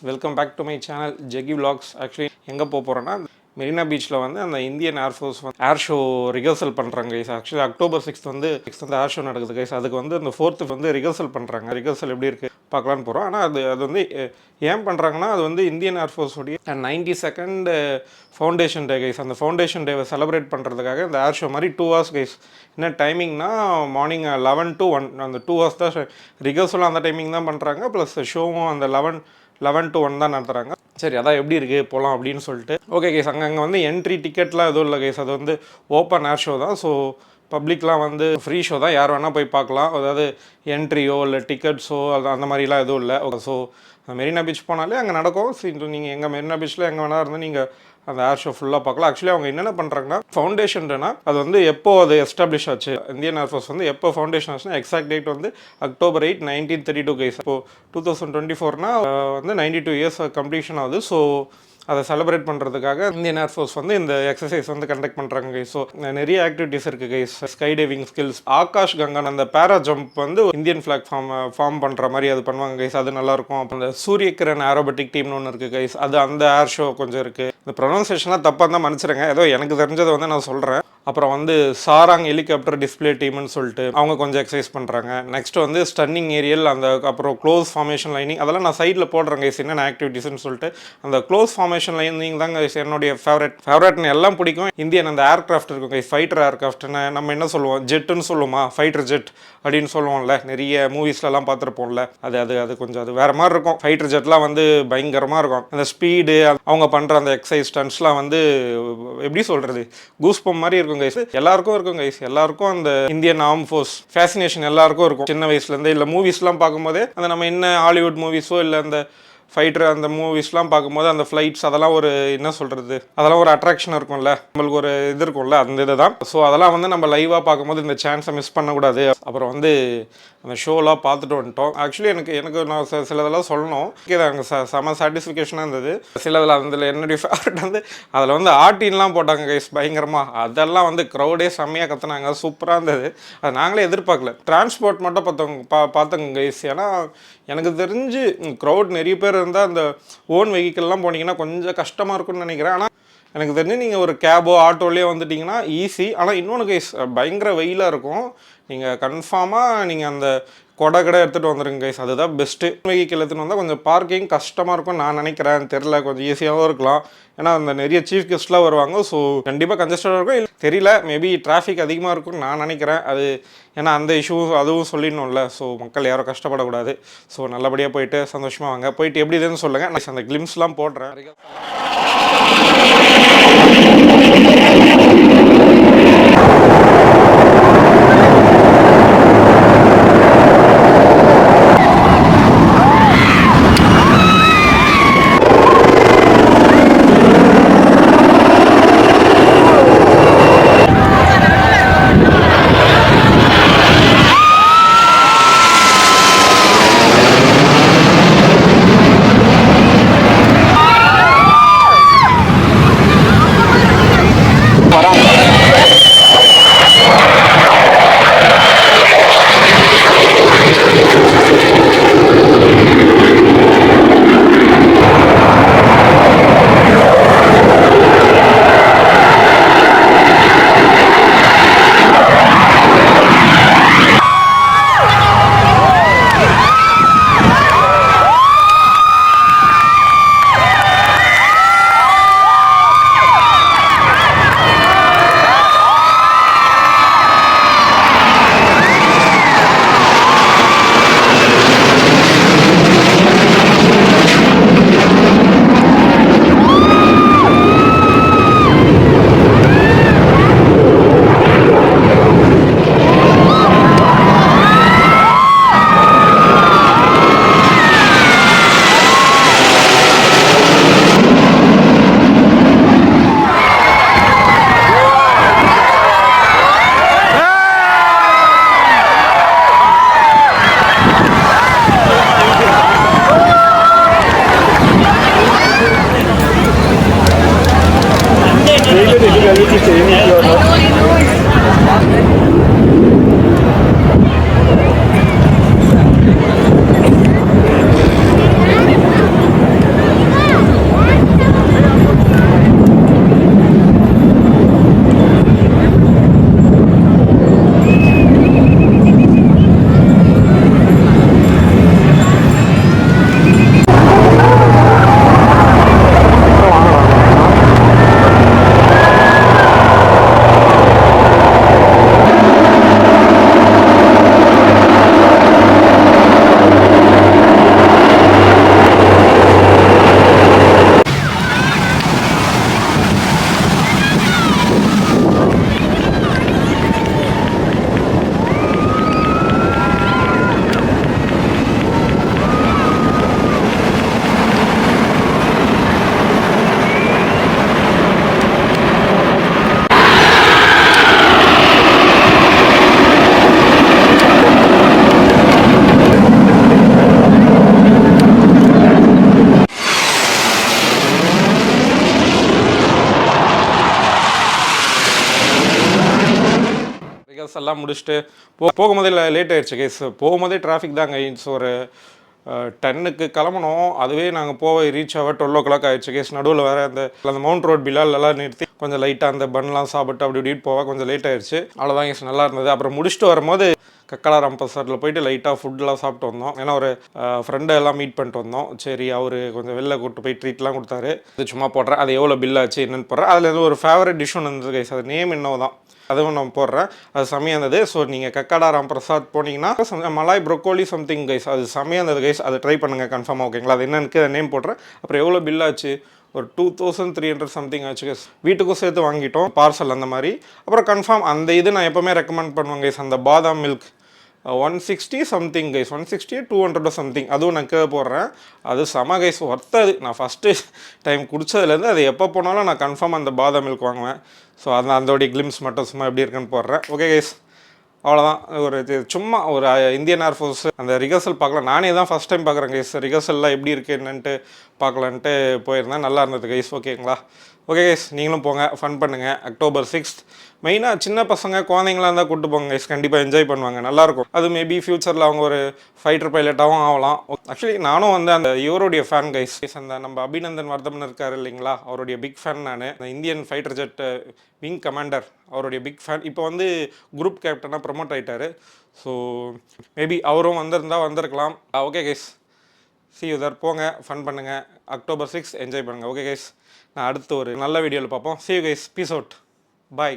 Welcome back to my channel Jegi vlogs. Actually எங்கே போகிறோன்னா மெரினா பீச்சில் வந்து அந்த இந்தியன் ஏர்ஃபோர்ஸ் வந்து ஏர் ஷோ ரிஹர்சல் பண்ணுறாங்க கைஸ். ஆக்சுவலி October 6th வந்து ஏர் ஷோ நடக்குது கைஸ். அதுக்கு வந்து அந்த 4th வந்து ரிஹர்சல் பண்ணுறாங்க. ரிஹர்சல் எப்படி இருக்குது பார்க்கலான்னு போகிறோம். ஆனால் அது வந்து ஏன் பண்ணுறாங்கன்னா அது வந்து இந்தியன் ஏர்ஃபோர்ஸோடைய 92nd ஃபவுண்டேஷன் டே கைஸ். அந்த ஃபவுண்டேஷன் டேவை செலிப்ரேட் பண்ணுறதுக்காக இந்த ஏர் ஷோ மாதிரி 2 hours கைஸ். என்ன டைமிங்னா மார்னிங் 11 to 1 அந்த 2 hours தான் ரிஹர்சலும் அந்த டைமிங் தான் பண்ணுறாங்க. ப்ளஸ் ஷோவும் அந்த 11 to 1 தான் நடத்துகிறாங்க. சரி அதான் எப்படி இருக்குது போகலாம் அப்படின்னு சொல்லிட்டு ஓகே கைஸ். அங்கே வந்து என்ட்ரி டிக்கெட்லாம் எதுவும் இல்லை கைஸ். அது வந்து ஓப்பன் ஏர் ஷோ தான். ஸோ பப்ளிக்லாம் வந்து ஃப்ரீ ஷோ தான், யார் வேணால் போய் பார்க்கலாம். அதாவது என்ட்ரியோ இல்லை டிக்கெட்ஸோ அந்த மாதிரிலாம் எதுவும் இல்லை. ஓகே, ஸோ மெரினா பீச் போனாலே அங்கே நடக்கும். நீங்கள் எங்கள் மெரினா பீச்சில் எங்கே வேணா இருந்தால் நீங்கள் அந்த ஏர் ஷோ ஃபுல்லாக பார்க்கலாம். ஆக்சுவலி அவங்க என்னென்ன பண்ணுறாங்கன்னா ஃபவுண்டேஷன்னா அது வந்து எப்போ அது எஸ்டாப்ளிஷ் ஆச்சு, இந்தியன் ஏர்ஃபோர்ஸ் வந்து எப்போ ஃபவுண்டேஷன் ஆச்சுன்னா எக்ஸாக்ட் டேட் வந்து October 8, 1932 கைஸ். இப்போது 2024 வந்து 92 years கம்ப்ளீஷன் ஆகுது. ஸோ அதை செலிப்ரேட் பண்ணுறதுக்காக இந்தியன் ஏர்ஃபோர்ஸ் வந்து இந்த எக்ஸசைஸ் வந்து கண்டக்ட் பண்ணுறாங்க கைஸ். ஸோ நிறைய ஆக்டிவிட்டீஸ் இருக்குது guys. Sky diving skills, Akash Ganga அந்த பேரா ஜம்ப் வந்து இந்தியன் ஃபிளாக் ஃபார்ம் பண்ணுற மாதிரி அது பண்ணுவாங்க கைஸ். அது நல்லாயிருக்கும். அப்புறம் அந்த சூரிய கிரண் ஏரோபெட்டிக் டீம்னு ஒன்று இருக்குது கைஸ். அது அந்த ஏர் ஷோ கொஞ்சம் இருக்குது. இந்த ப்ரொனன்சியேஷனாக தப்பாக தான் மன்னிச்சிருங்க, ஏதோ எனக்கு தெரிஞ்சதை வந்து நான் சொல்கிறேன். அப்புறம் வந்து சாராங் ஹெலிகாப்டர் டிஸ்பிளே டீம்னு சொல்லிட்டு அவங்க கொஞ்சம் எக்ஸசைஸ் பண்ணுறாங்க. நெக்ஸ்ட் வந்து ஸ்டன்னிங் ஏரியல், அந்த அப்புறம் க்ளோஸ் ஃபார்மேஷன் லைனிங், அதெல்லாம் நான் சைடில் போடுறேன் கைஸ் என்னென்ன ஆக்டிவிட்டீஸ்னு சொல்லிட்டு. அந்த க்ளோஸ் ஃபார்மேஷன் லைனிங் தான் கைஸ் என்னுடைய ஃபேவரட்னு எல்லாம் பிடிக்கும். இந்தியன் அந்த ஏர்க்ராஃப்ட் இருக்கும் கைஸ், ஃபைட்டர் ஏர்க்ராஃப்ட்னு நம்ம என்ன சொல்லுவோம், ஜெட்டுன்னு சொல்லுவோமா, ஃபைட்டர் ஜெட் அப்படின்னு சொல்லுவோம்ல, நிறைய மூவிஸ்லலாம் பார்த்துருப்போம்ல. அது கொஞ்சம் அது வேறு மாதிரி இருக்கும். ஃபைட்டர் ஜெட்லாம் வந்து பயங்கரமாக இருக்கும். அந்த ஸ்பீடு அவங்க பண்ணுற அந்த எக்ஸசைஸ் ஸ்டன்ட்ஸ்லாம் வந்து எப்படி சொல்கிறது, கூஸ்பம் மாதிரி இருக்கும் கைஸ். எல்லாருக்கும் இருக்கும் கைஸ். எல்லாருக்கும் அந்த இந்தியன் ஆர்ம் ஃபோர்ஸ் ஃபேசினேஷன் எல்லாருக்கும் இருக்கும் சின்ன வயசுலேருந்து. இல்லை மூவிஸ்லாம் பார்க்கும்போதே அந்த நம்ம என்ன ஹாலிவுட் மூவிஸோ இல்லை அந்த ஃபைட்டர் அந்த மூவிஸ்லாம் பார்க்கும்போது அந்த ஃப்ளைட்ஸ் அதெல்லாம் ஒரு என்ன சொல்கிறது, அதெல்லாம் ஒரு அட்ராக்ஷன் இருக்கும்ல, நம்மளுக்கு ஒரு இது இருக்கும்ல, அந்த இதை தான். ஸோ அதெல்லாம் வந்து நம்ம லைவாக பார்க்கும்போது இந்த சான்ஸை மிஸ் பண்ணக்கூடாது. அப்புறம் வந்து அந்த ஷோலாம் பார்த்துட்டு வந்துட்டோம். ஆக்சுவலி எனக்கு நான் சிலதெல்லாம் சொல்லணும். அங்கே செம சாட்டிஸ்ஃபிகேஷனாக இருந்தது. சிலதில் அதில் என்னுடைய ஃபேவரட் வந்து அதில் வந்து ஆர்டின்லாம் போட்டாங்க கைஸ் பயங்கரமாக. அதெல்லாம் வந்து க்ரௌடே செம்மையாக கற்றுனாங்க, சூப்பராக இருந்தது. அது நாங்களே எதிர்பார்க்கல. டிரான்ஸ்போர்ட் மட்டும் பார்த்தோங்க கைஸ். ஏன்னா எனக்கு தெரிஞ்சு க்ரௌட் நிறைய பேர் இருந்தால் அந்த ஓன் வெஹிக்கிள்லாம் போனீங்கன்னா கொஞ்சம் கஷ்டமாக இருக்கும்னு நினைக்கிறேன். ஆனால் எனக்கு தெரிஞ்சு நீங்கள் ஒரு கேபோ ஆட்டோலேயே வந்துட்டிங்கன்னா ஈஸி. ஆனால் இன்னொன்று கைஸ், பயங்கர வெயிலாக இருக்கும். நீங்கள் கன்ஃபார்மாக நீங்கள் அந்த கொடை எடுத்துகிட்டு வந்துடுங்க கைஸ், அதுதான் பெஸ்ட்டு. வெஹிக்கிள் எடுத்துகிட்டு வந்தால் கொஞ்சம் பார்க்கிங் கஷ்டமாக இருக்கும் நான் நினைக்கிறேன். தெரில, கொஞ்சம் ஈஸியாகவும் இருக்கலாம். ஏன்னா அந்த நிறைய சீஃப் கெஸ்ட்லாம் வருவாங்க. ஸோ கண்டிப்பாக கன்ஜஸ்டடாக இருக்கும். இல்லை தெரியல, மேபி டிராஃபிக் அதிகமாக இருக்கும்னு நான் நினைக்கிறேன். அது ஏன்னா அந்த இஷ்யூ அதுவும் சொல்லிடணும்ல. ஸோ மக்கள் யாரும் கஷ்டப்படக்கூடாது. ஸோ நல்லபடியாக போயிட்டு சந்தோஷமாக வாங்க. போயிட்டு எப்படி இதுன்னு சொல்லுங்கள். நான் அந்த கிளிம்ஸ்லாம் போடுறேன். எல்லாம் முடிச்சுட்டு போகும்போதே லேட் ஆயிடுச்சு கைஸ். போகும்போதே டிராஃபிக் தாங்க. கைஸ் ஒரு 10க்கு கிளம்பணும். அதுவே நாங்கள் ரீச் ஆக 12 ஆயிடுச்சு கேஸ். நடுவில் வேறு அந்த மவுண்ட் ரோட் பிலாலெல்லாம் நிறுத்தி கொஞ்சம் லைட்டாக அந்த பன்லாம் சாப்பிட்டு அப்படி இப்படிட்டு போக கொஞ்சம் லேட் ஆயிடுச்சு. அவ்வளோதான் கேஸ், நல்லா இருந்தது. அப்புறம் முடிச்சுட்டு வரும்போது கக்கலாராம் பசாரில் போயிட்டு லைட்டாக ஃபுட்லாம் சாப்பிட்டு வந்தோம். ஏன்னா ஒரு ஃப்ரெண்டை எல்லாம் மீட் பண்ணிட்டு வந்தோம். சரி, அவர் கொஞ்சம் வெளில கூப்பிட்டு போய் ட்ரீட்லாம் கொடுத்தாரு. அது சும்மா போடுறேன், அது எவ்வளோ பில் ஆச்சு என்னென்னு போடுறேன். அதில் எதுவும் ஒரு ஃபேவரட் டிஷ் ஒன்று இருந்தது கைஸ், அது நேம் என்னவோ தான், அதுவும் நான் போடுறேன். அது செம்மையாக இருந்தது. ஸோ நீங்கள் கக்கடாராம் பிரசாத் போனீங்கன்னா மலாய் ப்ரொக்கோலி சம்திங் கைஸ், அது செம்மையாக இருந்தது கைஸ். அதை ட்ரை பண்ணுங்கள் கன்ஃபார்மாக, ஓகேங்களா? அது என்னன்னு நேம் போடுறேன். அப்புறம் எவ்வளோ பில் ஆச்சு, ஒரு 2300 சம்திங் ஆச்சு கைஸ். வீட்டுக்கும் சேர்த்து வாங்கிட்டோம் பார்சல் அந்த மாதிரி. அப்புறம் கன்ஃபார்ம் அந்த இது நான் எப்போவுமே ரெக்கமெண்ட் பண்ணுவேன் கைஸ், அந்த பாதாம் மில்க் 160 சம்திங் கைஸ், 160 200 சம்திங், அதுவும் நான் கீழே போடுறேன். அது செம கைஸ், ஒர்த்தது. நான் ஃபஸ்ட்டு டைம் குடித்ததுலேருந்து அது எப்போ போனாலும் நான் கன்ஃபார்ம் அந்த பாதாம் மில்க் வாங்குவேன். ஸோ அதோடைய கிளிம்ஸ் மட்டும் சும்மா எப்படி இருக்குன்னு போடுறேன். ஓகே கைஸ், அவ்வளோதான். ஒரு சும்மா ஒரு இந்தியன் ஏர்ஃபோர்ஸ் அந்த ரிஹர்சல் பார்க்கலாம். நானே தான் ஃபஸ்ட் டைம் பார்க்குறேன் கைஸ். ரிஹர்சல்லாம் எப்படி இருக்குது என்னன்ட்டு பார்க்கலான்ட்டு போயிருந்தேன். நல்லா இருந்தது கைஸ், ஓகேங்களா? ஓகே கைஸ், நீங்களும் போங்க, ஃபன் பண்ணுங்கள். October 6th மெயினாக சின்ன பசங்க குழந்தைங்களாம் இருந்தால் கூப்பிட்டு போங்க கைஸ், கண்டிப்பாக என்ஜாய் பண்ணுவாங்க, நல்லாயிருக்கும். அது மேபி ஃப்யூச்சரில் அவங்க ஒரு ஃபைட்டர் பைலட்டாகவும் ஆகலாம். ஆக்சுவலி நானும் அந்த இவருடைய ஃபேன் கைஸ். அந்த நம்ம அபிநந்தன் வர்தமன் இருக்கார் இல்லைங்களா, அவருடைய பிக் ஃபேன் நான். இந்த Indian fighter jet wing commander, அவருடைய பிக் ஃபேன். இப்போ குரூப் கேப்டனாக ப்ரமோட் ஆகிட்டார். ஸோ மேபி அவரும் வந்திருக்கலாம். Okay guys, see you there. போங்க, ஃபன் பண்ணுங்கள். October 6 என்ஜாய் பண்ணுங்கள். ஓகே கைஸ், நான் அடுத்து ஒரு நல்ல வீடியோவில் பார்ப்போம். see you guys, peace out, bye.